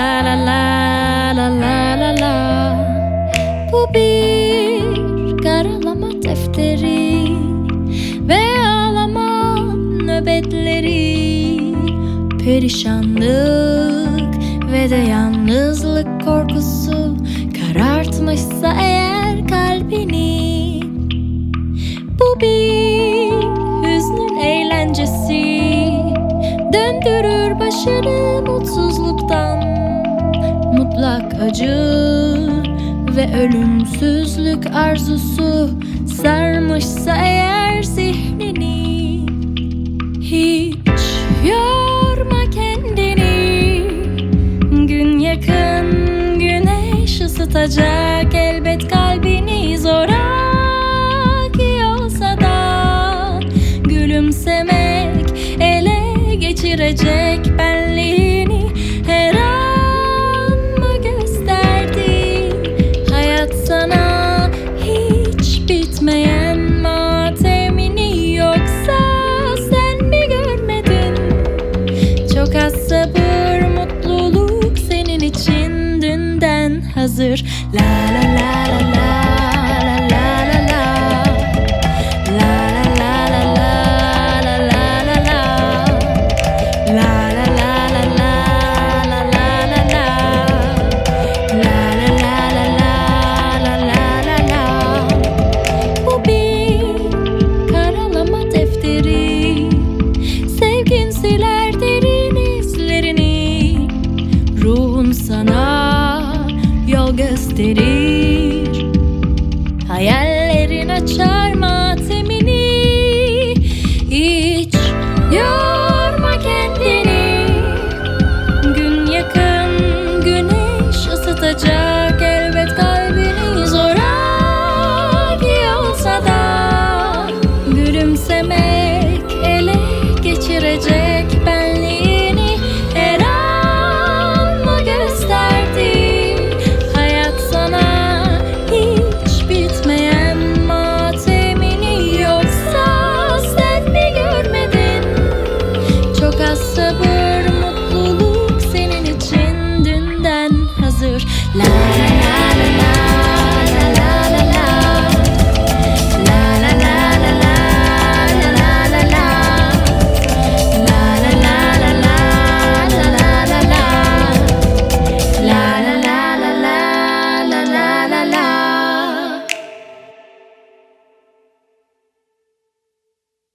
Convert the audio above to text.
la la la la la la. Bu bir karalama defteri ve ağlama nöbetleri, perişanlık ve de yalnızlık korkusu karartmışsa eğer kalbini. Bu bir hüznün eğlencesi, döndürür başını mutsuzluktan. Mutlak acı ve ölümsüzlük arzusu sarmışsa eğer zihnini. Hiç yorma kendini, gün yakın güneş ısıtacak elbet kalbini. Zoraki olsa da gülümsemek ele geçirecek benliğini. Her an mı gösterdi hayat sana hiç bitmeyen matemini? Yoksa sen mi görmedin? Çok az sabır, mutluluk senin için dünden hazır. La la la la la. Sana yol gösterir, hayallerin açar